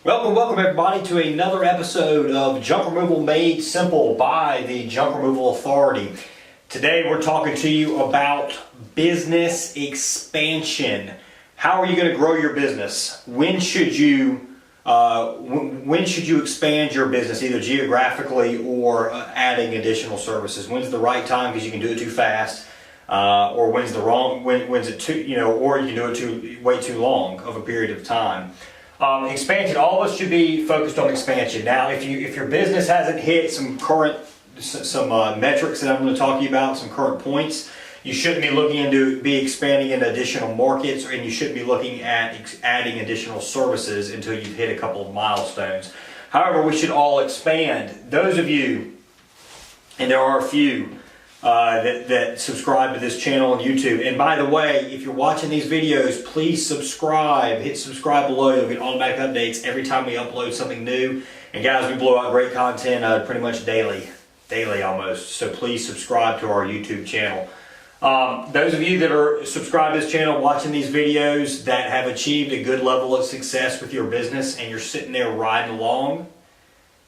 Welcome everybody to another episode of Junk Removal Made Simple by the Junk Removal Authority. Today we're talking to you about business expansion. How are you going to grow your business? When should you expand your business, either geographically or adding additional services? When's the right time because you can do it too fast, or when's it too, or you can do it way too long of a period of time. Expansion. All of us should be focused on expansion. Now, if your business hasn't hit some metrics that I'm going to talk to you about, some current points, you shouldn't be looking to be expanding into additional markets, and you shouldn't be looking at adding additional services until you've hit a couple of milestones. However, we should all expand. Those of you, and there are a few, that subscribe to this channel on YouTube. And by the way, if you're watching these videos, please subscribe. Hit subscribe below. You'll get automatic updates every time we upload something new. And guys, we blow out great content pretty much daily almost. So please subscribe to our YouTube channel. Those of you that are subscribed to this channel, watching these videos, that have achieved a good level of success with your business, and you're sitting there riding along,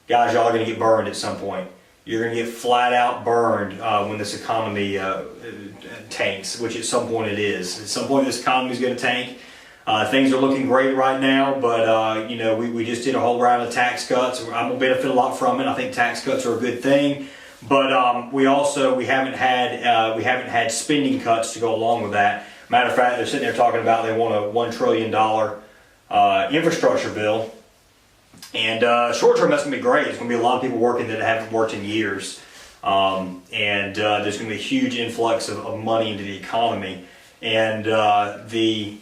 guys, y'all are going to get burned at some point. You're going to get flat out burned when this economy tanks, which at some point it is. At some point this economy is going to tank. Things are looking great right now, but we just did a whole round of tax cuts. I'm going to benefit a lot from it. I think tax cuts are a good thing, but we haven't had spending cuts to go along with that. Matter of fact, they're sitting there talking about they want a $1 trillion infrastructure bill. And short term, that's going to be great. There's going to be a lot of people working that haven't worked in years. And there's going to be a huge influx of money into the economy. And the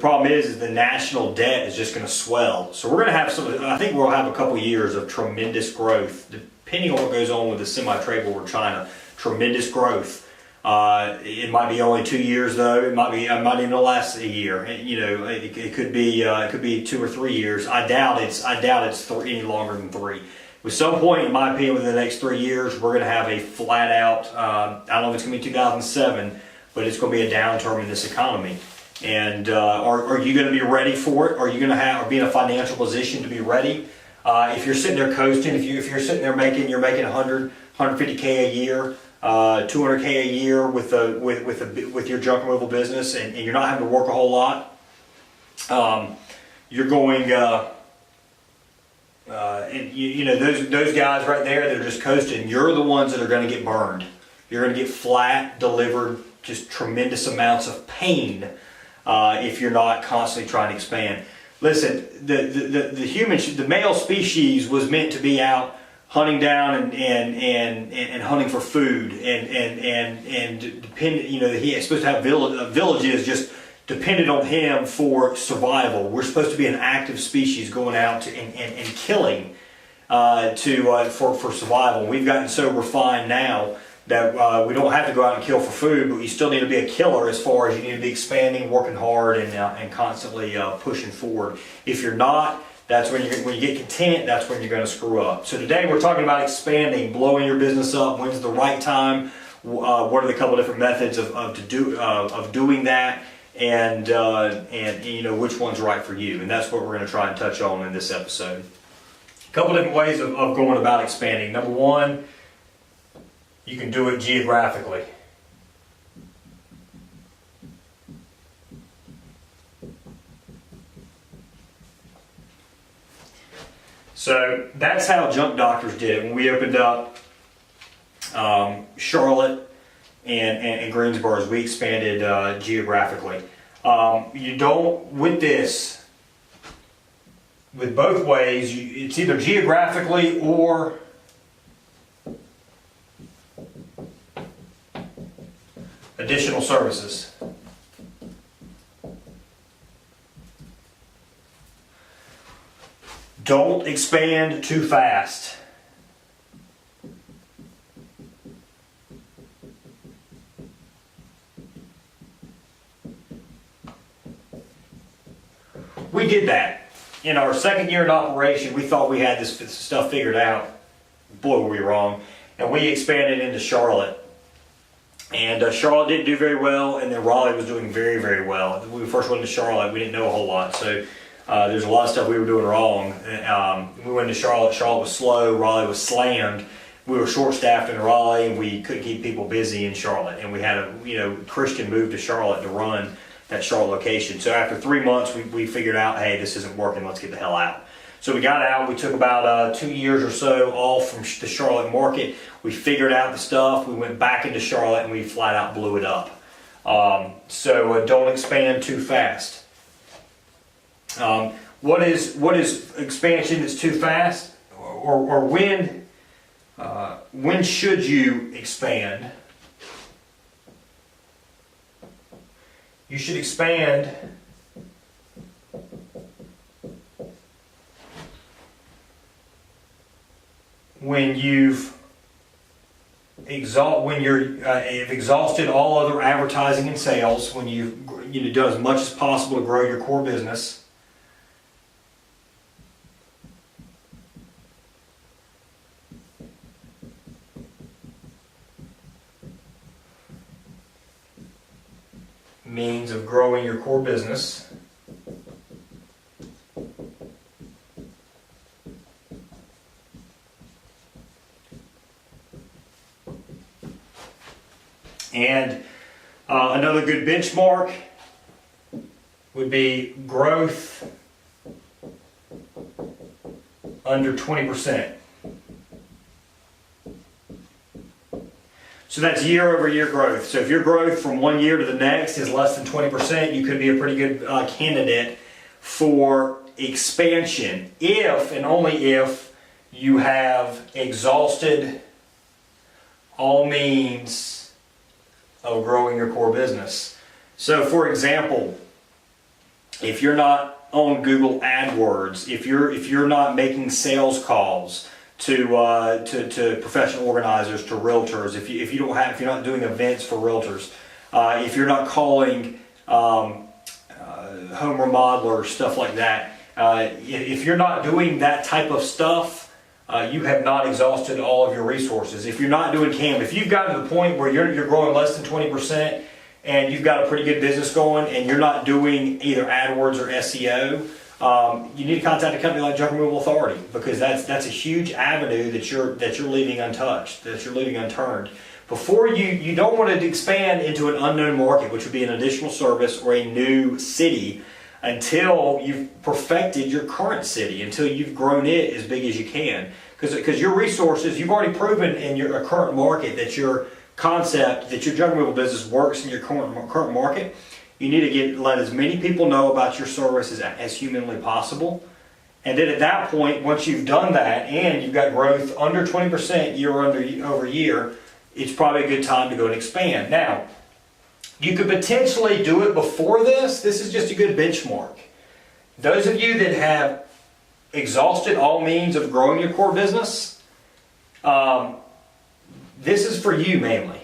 problem is the national debt is just going to swell. So we're going to have I think we'll have a couple years of tremendous growth, depending on what goes on with the semi-trade war with China. Tremendous growth. It might be only 2 years though. It might even last a year. It could be 2 or 3 years. I doubt it's any longer than 3. At some point, in my opinion, within the next 3 years, we're going to have a flat out. I don't know if it's going to be 2007, but it's going to be a downturn in this economy. And are you going to be ready for it? Are you going to be in a financial position to be ready? If you're sitting there coasting, if you're sitting there making 150K a year. 200K a year with your junk removal business, and you're not having to work a whole lot. You're going, those guys right there that are just coasting. You're the ones that are going to get burned. You're going to get flat delivered, just tremendous amounts of pain if you're not constantly trying to expand. Listen, the male species was meant to be out hunting down and hunting for food and dependent. He's supposed to have villages just dependent on him for survival. We're supposed to be an active species going out and killing for survival. We've gotten so refined now that we don't have to go out and kill for food, but you still need to be a killer as far as you need to be expanding, working hard, and constantly pushing forward. If you're not, that's when you get content, that's when you're going to screw up. So today we're talking about expanding, blowing your business up. When's the right time? What are the couple different methods of doing that? And which one's right for you? And that's what we're going to try and touch on in this episode. A couple different ways of going about expanding. Number one, you can do it geographically. So that's how Junk Doctors did it. When we opened up Charlotte and Greensboro, we expanded geographically. With both ways, it's either geographically or additional services. Don't expand too fast. We did that. In our second year in operation, we thought we had this stuff figured out. Boy, were we wrong. And we expanded into Charlotte. And Charlotte didn't do very well, and then Raleigh was doing very, very well. When we first went to Charlotte, we didn't know a whole lot. So There's a lot of stuff we were doing wrong. We went to Charlotte. Charlotte was slow. Raleigh was slammed. We were short-staffed in Raleigh, and we couldn't keep people busy in Charlotte. And we had Christian moved to Charlotte to run that Charlotte location. So after 3 months, we figured out, hey, this isn't working. Let's get the hell out. So we got out. We took about 2 years or so off from the Charlotte market. We figured out the stuff. We went back into Charlotte, and we flat out blew it up. So don't expand too fast. What is expansion that's too fast, or when should you expand? You should expand when you've exhausted all other advertising and sales, when you've done as much as possible to grow your core business. Means of growing your core business. And another good benchmark would be growth under 20%. So that's year-over-year growth. So if your growth from one year to the next is less than 20%, you could be a pretty good candidate for expansion, if and only if you have exhausted all means of growing your core business. So for example, if you're not on Google AdWords, if you're not making sales calls to professional organizers, to realtors, if you're not doing events for realtors, if you're not calling home remodelers, stuff like that, if you're not doing that type of stuff, you have not exhausted all of your resources. If you're not doing CAM, if you've gotten to the point where you're growing less than 20% and you've got a pretty good business going and you're not doing either AdWords or SEO, you need to contact a company like Junk Removal Authority, because that's a huge avenue that you're leaving untouched, that you're leaving unturned. Before you don't want to expand into an unknown market, which would be an additional service or a new city, until you've perfected your current city, until you've grown it as big as you can. Because your resources, you've already proven in your current market that your concept, that your junk removal business works in your current market. You need to let as many people know about your service as humanly possible. And then at that point, once you've done that and you've got growth under 20% year over year, it's probably a good time to go and expand. Now, you could potentially do it before this. This is just a good benchmark. Those of you that have exhausted all means of growing your core business, this is for you mainly.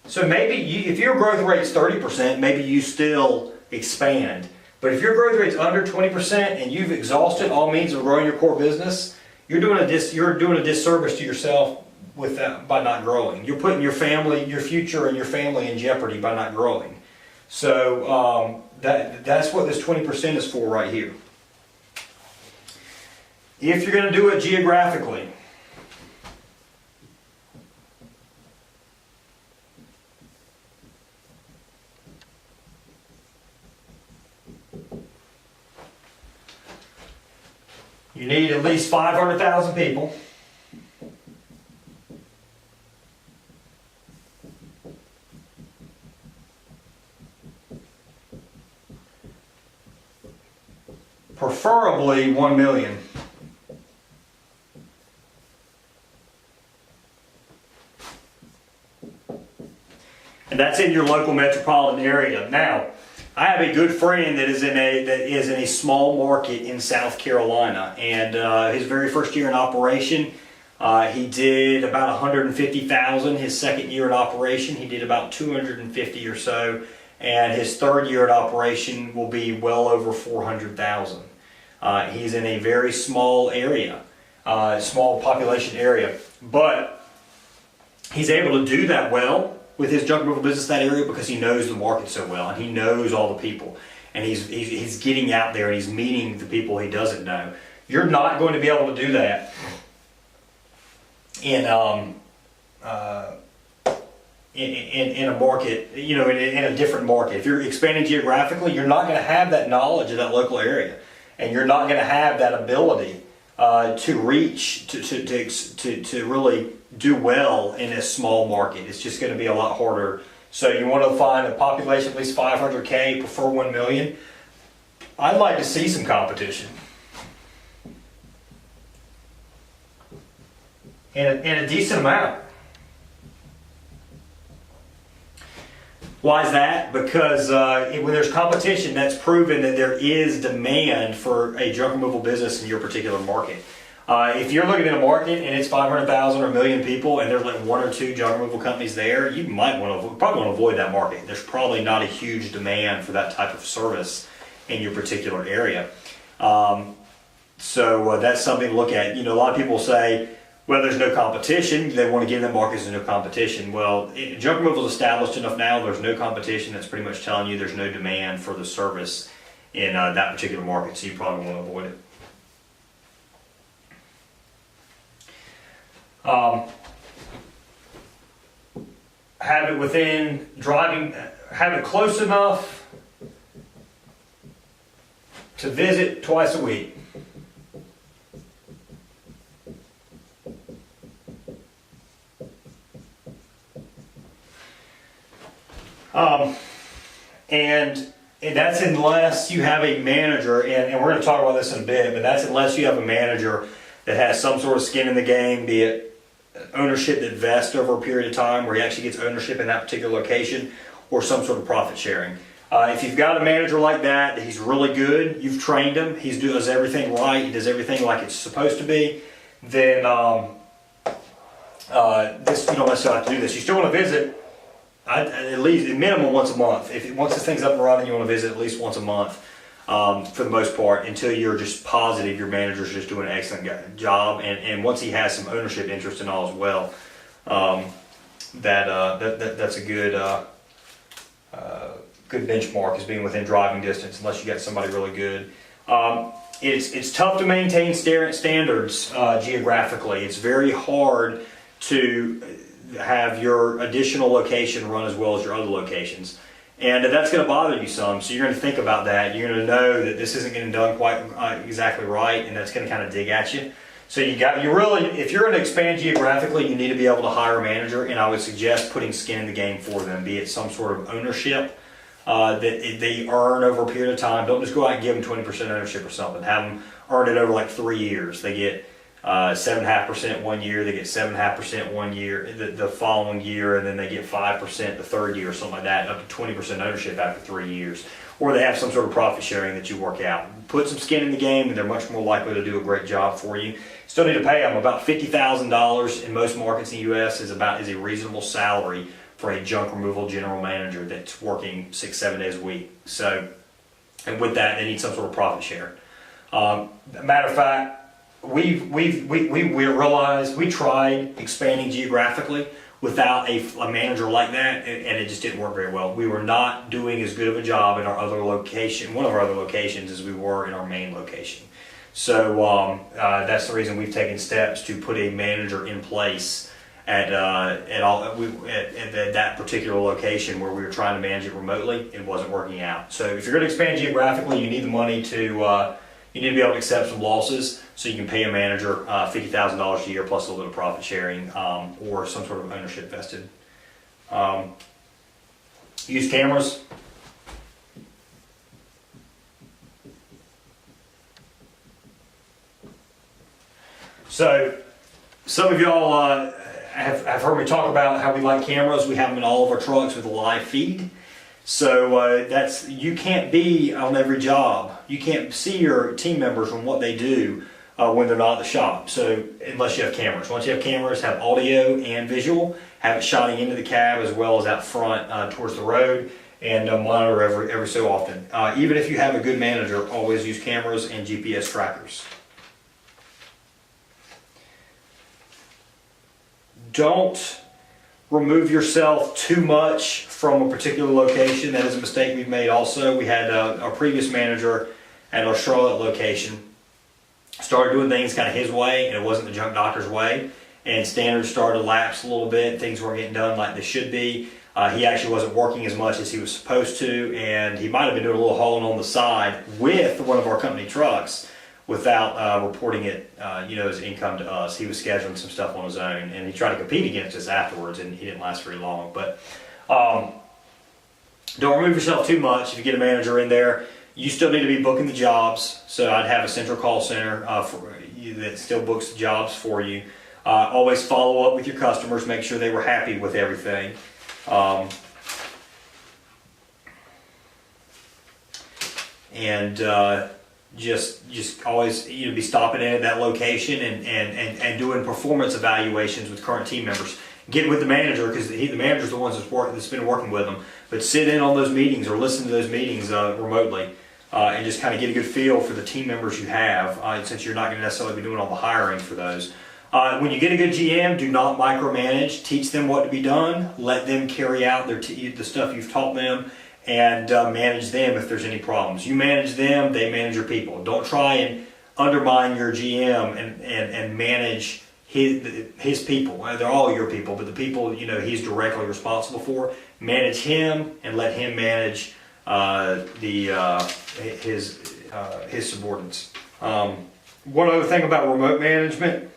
So maybe if your growth rate is 30%, maybe you still expand. But if your growth rate is under 20% and you've exhausted all means of growing your core business, you're doing a disservice to yourself with that by not growing. You're putting your family, your future, and your family in jeopardy by not growing. So that's what this 20% is for right here. If you're going to do it geographically, you need at least 500,000 people. Preferably 1 million. And that's in your local metropolitan area. Now, I have a good friend that is in a small market in South Carolina, and his very first year in operation, he did about 150,000. His second year in operation, he did about 250 or so, and his third year in operation will be well over 400,000. He's in a very small area, small population area, but he's able to do that well with his junk removal business in that area because he knows the market so well and he knows all the people. and he's getting out there and he's meeting the people he doesn't know. You're not going to be able to do that in a market, in a different market. If you're expanding geographically, you're not going to have that knowledge of that local area, and you're not going to have that ability to reach to really do well in a small market. It's just going to be a lot harder. So you want to find a population of at least 500K, prefer 1 million. I'd like to see some competition. In a decent amount. Why is that? Because when there's competition, that's proven that there is demand for a junk removal business in your particular market. If you're looking at a market and it's 500,000 or 1 million people and there's like 1 or 2 junk removal companies there, you might probably want to avoid that market. There's probably not a huge demand for that type of service in your particular area. So that's something to look at. A lot of people say, well, there's no competition. They want to get in that market, there's no competition. Well, junk removal is established enough now, there's no competition. That's pretty much telling you there's no demand for the service in that particular market, so you probably want to avoid it. Have it within driving, have it close enough to visit twice a week. And that's unless you have a manager, and we're going to talk about this in a bit, but that's unless you have a manager that has some sort of skin in the game, be it ownership that vests over a period of time where he actually gets ownership in that particular location, or some sort of profit sharing. If you've got a manager like that, he's really good, you've trained him, he does everything right, he does everything like it's supposed to be, then this, you don't necessarily have to do this. You still want to visit at least a minimum once a month. Once this thing's up and running, you want to visit at least once a month for the most part, until you're just positive your manager's just doing an excellent job, and once he has some ownership interest in all as well, that's a good good benchmark, is being within driving distance, unless you got somebody really good. It's tough to maintain standards geographically. It's very hard to have your additional location run as well as your other locations, and that's going to bother you some. So you're going to think about that. You're going to know that this isn't getting done quite exactly right, and that's going to kind of dig at you. So if you're going to expand geographically, you need to be able to hire a manager, and I would suggest putting skin in the game for them, be it some sort of ownership that they earn over a period of time. Don't just go out and give them 20% ownership or something. Have them earn it over like 3 years. They get 7.5% 1 year, they get 7.5% 1 year, the following year, and then they get 5% the third year or something like that, up to 20% ownership after 3 years. Or they have some sort of profit sharing that you work out. Put some skin in the game, and they're much more likely to do a great job for you. Still need to pay them about $50,000 in most markets in the U.S. is a reasonable salary for a junk removal general manager that's working 6-7 days a week. So, and with that, they need some sort of profit share. Matter of fact, we realized we tried expanding geographically without a manager like that, and it just didn't work very well. We were not doing as good of a job in our other location, one of our other locations, as we were in our main location. So that's the reason we've taken steps to put a manager in place at that particular location where we were trying to manage it remotely. It wasn't working out. So if you're going to expand geographically, you need the money to. You need to be able to accept some losses, so you can pay a manager $50,000 a year plus a little bit of profit sharing, or some sort of ownership vested. Use cameras. So some of y'all have heard me talk about how we like cameras. We have them in all of our trucks with a live feed. So you can't be on every job. You can't see your team members and what they do when they're not at the shop. So unless you have cameras. Once you have cameras, have audio and visual. Have it shotting into the cab as well as out front towards the road, and monitor every so often. Even if you have a good manager, always use cameras and GPS trackers. Don't remove yourself too much from a particular location. That is a mistake we've made also. We had our previous manager at our Charlotte location started doing things kind of his way, and it wasn't the junk doctor's way. And standards started to lapse a little bit. Things weren't getting done like they should be. He actually wasn't working as much as he was supposed to, and he might have been doing a little hauling on the side with one of our company trucks without reporting it, as income to us. He was scheduling some stuff on his own, and he tried to compete against us afterwards, and he didn't last very long. But don't remove yourself too much. If you get a manager in there, you still need to be booking the jobs. So I'd have a central call center for you that still books the jobs for you. Always follow up with your customers, make sure they were happy with everything. Just always be stopping in at that location and doing performance evaluations with current team members. Get with the manager, because the manager's the ones that's been working with them. But sit in on those meetings or listen to those meetings remotely, and just kind of get a good feel for the team members you have, since you're not going to necessarily be doing all the hiring for those. When you get a good GM, do not micromanage. Teach them what to be done. Let them carry out the stuff you've taught them, and manage them if there's any problems. You manage them, they manage your people. Don't try and undermine your GM and manage his people. They're all your people, but the people he's directly responsible for. Manage him and let him manage his subordinates. One other thing about remote management.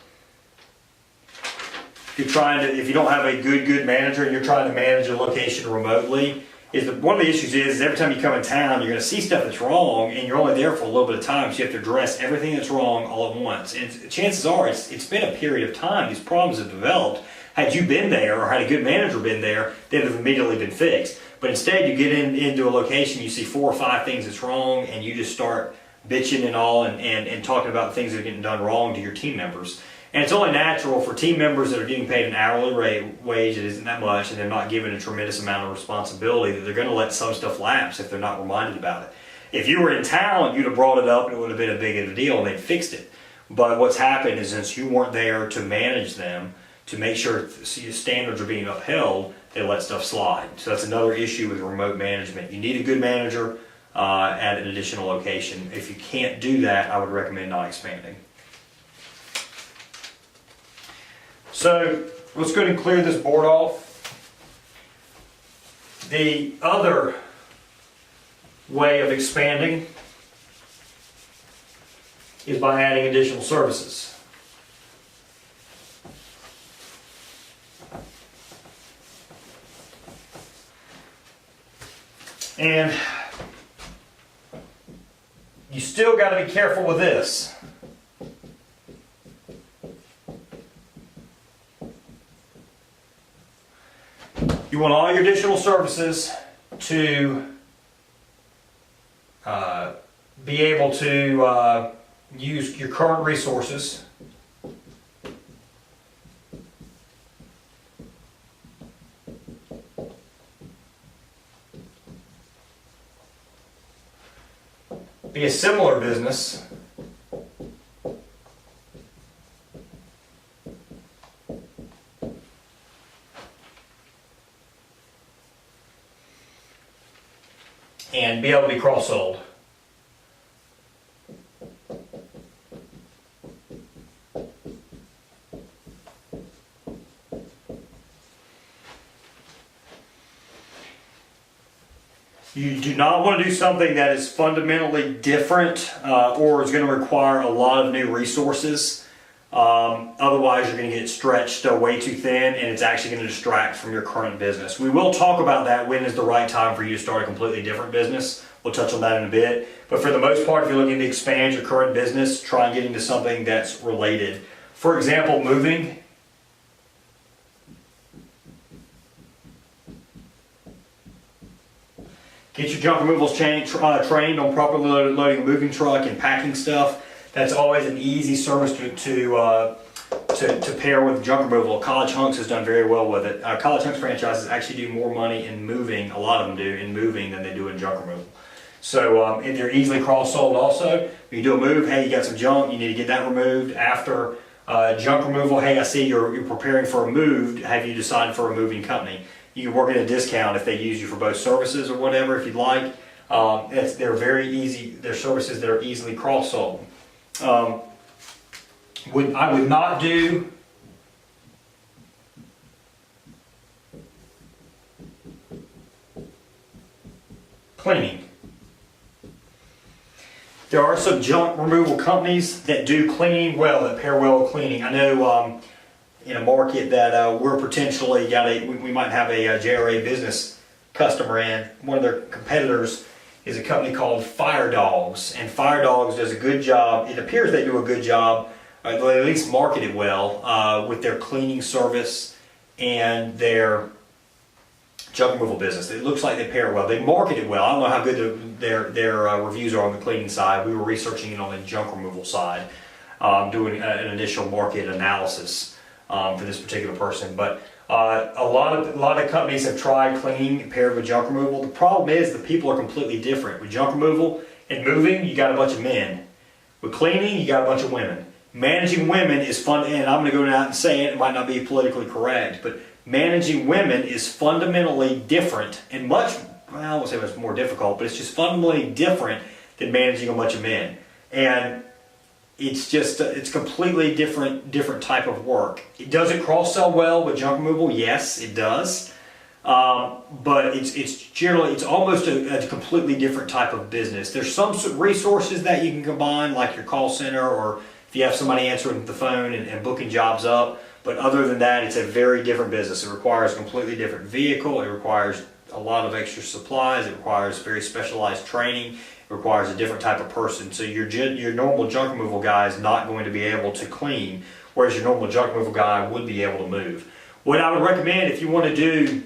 If you don't have a good manager and you're trying to manage a location remotely, one of the issues is every time you come in town, you're going to see stuff that's wrong, and you're only there for a little bit of time, so you have to address everything that's wrong all at once. And chances are, it's been a period of time these problems have developed. Had you been there, or had a good manager been there, they'd have immediately been fixed. But instead, you get into a location, you see 4 or 5 things that's wrong, and you just start bitching and all, and talking about things that are getting done wrong to your team members. And it's only natural for team members that are getting paid an hourly wage, it isn't that much, and they're not given a tremendous amount of responsibility, that they're going to let some stuff lapse if they're not reminded about it. If you were in town, you'd have brought it up and it would have been a big of a deal and they'd fixed it. But what's happened is, since you weren't there to manage them, to make sure standards are being upheld, they let stuff slide. So that's another issue with remote management. You need a good manager at an additional location. If you can't do that, I would recommend not expanding. So let's go ahead and clear this board off. The other way of expanding is by adding additional services. And you still got to be careful with this. You want all your additional services to be able to use your current resources. Be a similar business. And be able to be cross-sold. You do not want to do something that is fundamentally different or is going to require a lot of new resources. Otherwise, you're going to get stretched way too thin, and it's actually going to distract from your current business. We will talk about that, when is the right time for you to start a completely different business. We'll touch on that in a bit. But for the most part, if you're looking to expand your current business, try and get into something that's related. For example, moving. Get your junk removals trained on properly loading a moving truck and packing stuff. That's always an easy service to pair with junk removal. College Hunks has done very well with it. College Hunks franchises actually do more money in moving, a lot of them do, in moving than they do in junk removal. So they're easily cross-sold also. When you do a move, hey, you got some junk, you need to get that removed after Junk removal, hey, I see you're preparing for a move. Have you decided for a moving company? You can work at a discount if they use you for both services or whatever if you'd like. They're very easy. They're services that are easily cross-sold. I would not do cleaning. There are some junk removal companies that do cleaning well, that pair well with cleaning. I know in a market that we're potentially we might have a JRA business customer in. One of their competitors is a company called Fire Dogs, and Fire Dogs does a good job. It appears they do a good job. They at least market it well with their cleaning service and their junk removal business. It looks like they pair well. They market it well. I don't know how good their reviews are on the cleaning side. We were researching it on the junk removal side, doing an initial market analysis for this particular person. But a lot of companies have tried cleaning paired with junk removal. The problem is the people are completely different. With junk removal and moving, you got a bunch of men. With cleaning, you got a bunch of women. Managing women is fun, and I'm going to go out and say it. It might not be politically correct, but managing women is fundamentally different and I won't say it's more difficult, but it's just fundamentally different than managing a bunch of men. And it's just, it's completely different type of work. Does it cross-sell well with junk removal? Yes, it does. But it's almost a completely different type of business. There's some resources that you can combine, like your call center, or if you have somebody answering the phone and booking jobs up. But other than that, it's a very different business. It requires a completely different vehicle. It requires a lot of extra supplies. It requires very specialized training. It requires a different type of person. So your normal junk removal guy is not going to be able to clean, whereas your normal junk removal guy would be able to move. What I would recommend if you want to do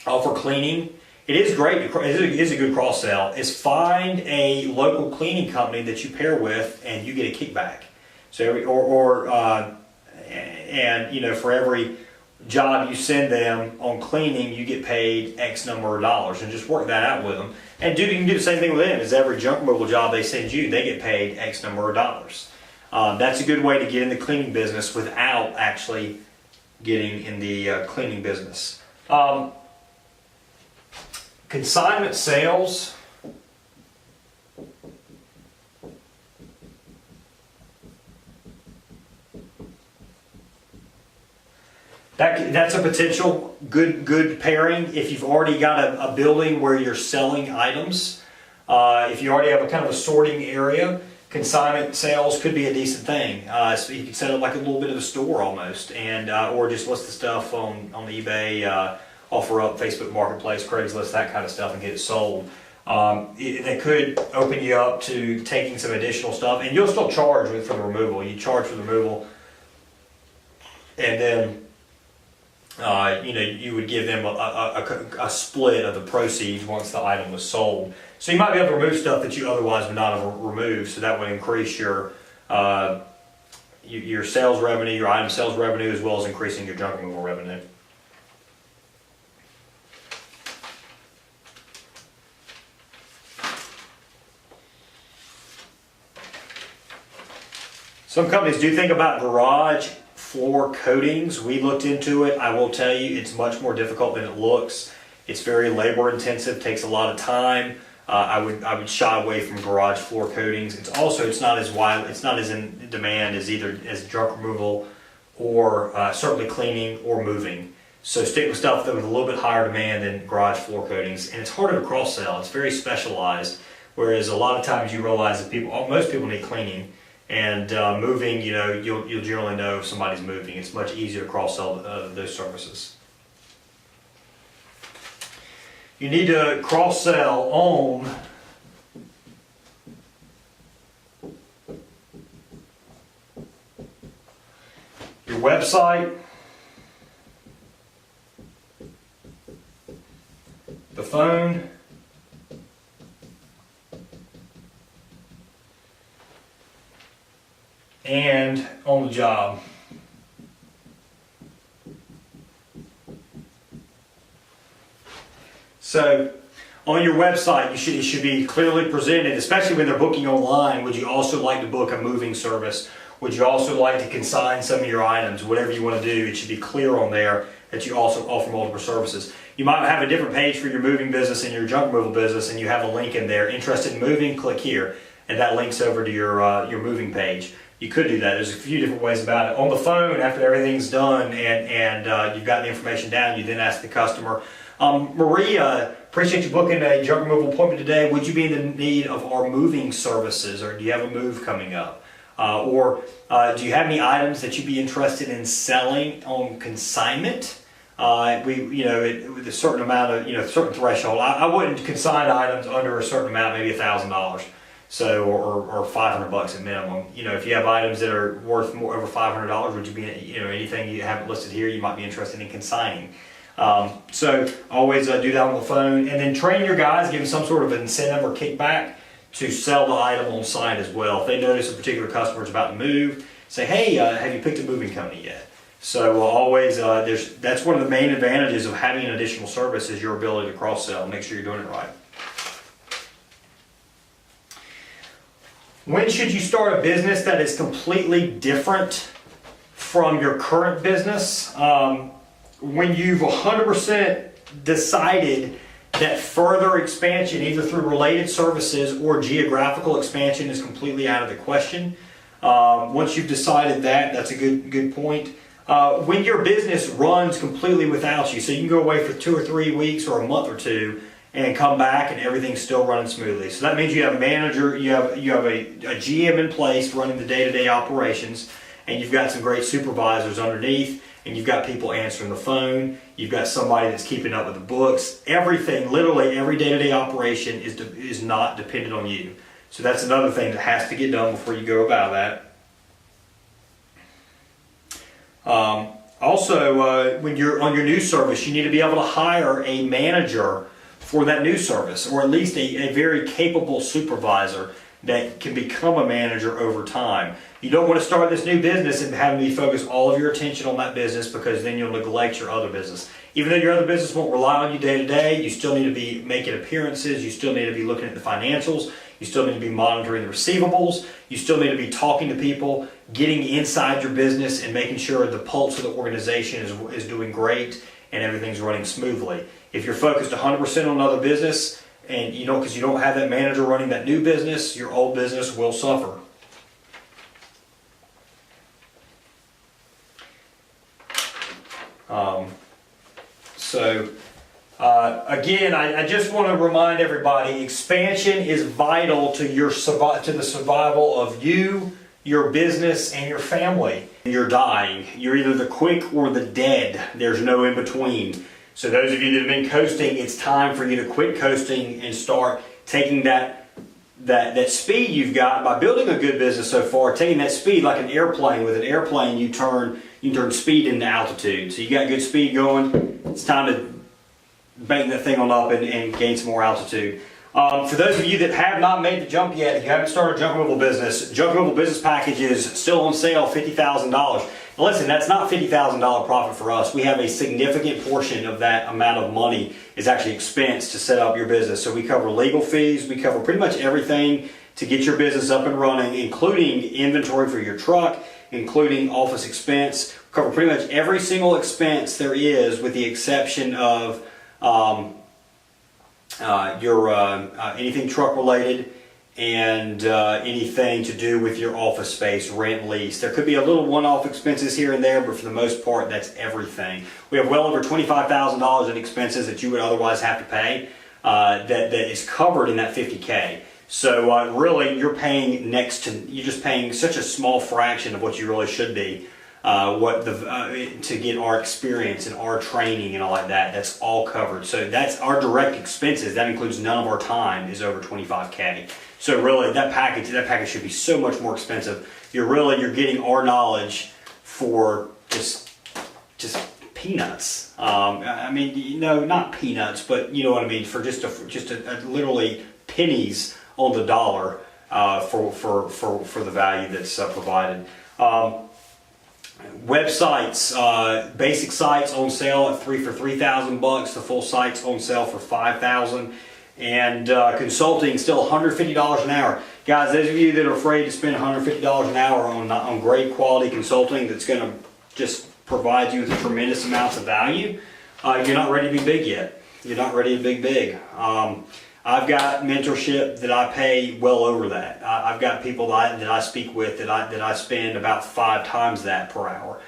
for cleaning, it is great. It is a good cross sell. Is find a local cleaning company that you pair with, and you get a kickback. So and for every job you send them on cleaning, you get paid X number of dollars, and just work that out with them. And you can do the same thing with them. Is every junk removal job they send you, they get paid X number of dollars. That's a good way to get in the cleaning business without actually getting in the cleaning business. Consignment sales. That's a potential good pairing if you've already got a building where you're selling items. If you already have a kind of a sorting area, consignment sales could be a decent thing. So you can set up like a little bit of a store almost, and or just list the stuff on eBay, offer up Facebook Marketplace, Craigslist, that kind of stuff, and get it sold. That could open you up to taking some additional stuff, and you'll still charge for the removal. You charge for the removal, and then you would give them a split of the proceeds once the item was sold. So you might be able to remove stuff that you otherwise would not have removed, so that would increase your sales revenue, your item sales revenue, as well as increasing your junk removal revenue. Some companies do think about garage floor coatings. We looked into it. I will tell you, it's much more difficult than it looks. It's very labor intensive, takes a lot of time. I would shy away from garage floor coatings. It's not as in demand as junk removal or certainly cleaning or moving. So stick with stuff that with a little bit higher demand than garage floor coatings. And it's harder to cross sell. It's very specialized. Whereas a lot of times you realize that most people need cleaning. And moving, you'll generally know if somebody's moving. It's much easier to cross-sell those services. You need to cross-sell on your website, the phone, and on the job. So on your website, it should be clearly presented, especially when they're booking online. Would you also like to book a moving service? Would you also like to consign some of your items? Whatever you want to do, it should be clear on there that you also offer multiple services. You might have a different page for your moving business and your junk removal business, and you have a link in there. Interested in moving? Click here, and that links over to your moving page. You could do that. There's a few different ways about it. On the phone, after everything's done and you've got the information down, you then ask the customer, Maria, appreciate you booking a junk removal appointment today. Would you be in the need of our moving services, or do you have a move coming up? Do you have any items that you'd be interested in selling on consignment? With a certain amount of, certain threshold. I wouldn't consign items under a certain amount, maybe $1,000. So, or $500 at minimum. If you have items that are worth more over $500, would you be, anything you haven't listed here, you might be interested in consigning. So always do that on the phone, and then train your guys, give them some sort of incentive or kickback to sell the item on site as well. If they notice a particular customer is about to move, say, hey, have you picked a moving company yet? So always, that's one of the main advantages of having an additional service is your ability to cross-sell. Make sure you're doing it right. When should you start a business that is completely different from your current business? When you've 100% decided that further expansion, either through related services or geographical expansion, is completely out of the question. Once you've decided that, that's a good point. When your business runs completely without you, so you can go away for 2 or 3 weeks or a month or two and come back and everything's still running smoothly. So that means you have a manager, you have a GM in place running the day-to-day operations, and you've got some great supervisors underneath, and you've got people answering the phone, you've got somebody that's keeping up with the books. Everything, literally every day-to-day operation is not dependent on you. So that's another thing that has to get done before you go about that. Also, when you're on your new service, you need to be able to hire a manager for that new service, or at least a very capable supervisor that can become a manager over time. You don't want to start this new business and have to focus all of your attention on that business, because then you'll neglect your other business. Even though your other business won't rely on you day to day, you still need to be making appearances, you still need to be looking at the financials, you still need to be monitoring the receivables, you still need to be talking to people, getting inside your business and making sure the pulse of the organization is doing great and everything's running smoothly. If you're focused 100% on another business, and because you don't have that manager running that new business, your old business will suffer. Again, I just want to remind everybody, expansion is vital to the survival of you, your business, and your family. You're dying. You're either the quick or the dead. There's no in between. So those of you that have been coasting, it's time for you to quit coasting and start taking that speed you've got by building a good business so far, taking that speed like an airplane. With an airplane, you turn speed into altitude. So you got good speed going. It's time to bank that thing on up and gain some more altitude. For those of you that have not made the jump yet, if you haven't started a junk removal business, junk removal business package is still on sale, $50,000. Now listen, that's not $50,000 profit for us. We have a significant portion of that amount of money is actually expense to set up your business. So we cover legal fees, we cover pretty much everything to get your business up and running, including inventory for your truck, including office expense. We cover pretty much every single expense there is, with the exception of anything truck related and anything to do with your office space, rent, lease. There could be a little one-off expenses here and there, but for the most part, that's everything. We have well over $25,000 in expenses that you would otherwise have to pay that is covered in that $50K. So really, you're just paying such a small fraction of what you really should be. To get our experience and our training and all like that. That's all covered. So that's our direct expenses. That includes none of our time, is over $25K. So really, that package should be so much more expensive. You're getting our knowledge for just peanuts. I mean, not peanuts, but you know what I mean, for just a literally pennies on the dollar for the value that's provided. Websites, basic sites on sale for $3,000. The full site's on sale for $5,000. And consulting still $150 an hour. Guys, those of you that are afraid to spend $150 an hour on great quality consulting that's going to just provide you with tremendous amounts of value, you're not ready to be big yet. You're not ready to be big. I've got mentorship that I pay well over that. I've got people that I speak with that I spend about 5 times that per hour.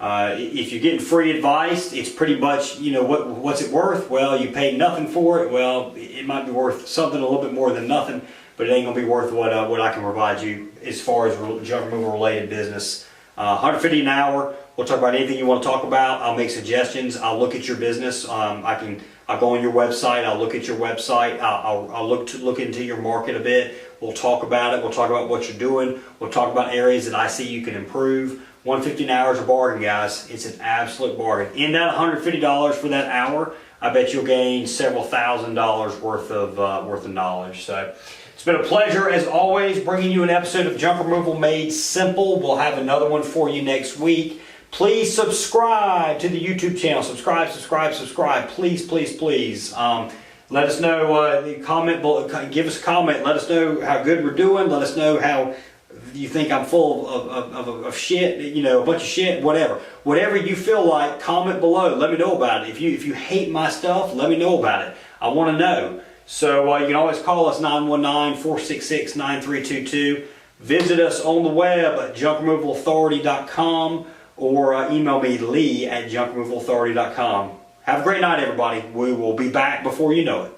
If you're getting free advice, it's pretty much, what's it worth? Well, you paid nothing for it. Well, it might be worth something a little bit more than nothing, but it ain't gonna be worth what I can provide you as far as junk removal related business. $150 an hour. We'll talk about anything you want to talk about. I'll make suggestions. I'll look at your business. I'll go on your website. I'll look at your website. I'll look into your market a bit. We'll talk about it. We'll talk about what you're doing. We'll talk about areas that I see you can improve. $150 an hour is a bargain, guys. It's an absolute bargain. In that $150 for that hour, I bet you'll gain several $1,000s worth of knowledge. So it's been a pleasure, as always, bringing you an episode of Junk Removal Made Simple. We'll have another one for you next week. Please subscribe to the YouTube channel. Subscribe. Please. Let us know, give us a comment. Let us know how good we're doing. Let us know how you think I'm full of shit, a bunch of shit, whatever. Whatever you feel like, comment below. Let me know about it. If you hate my stuff, let me know about it. I want to know. So you can always call us 919-466-9322. Visit us on the web at junkremovalauthority.com or email me, Lee, at junkremovalauthority.com. Have a great night, everybody. We will be back before you know it.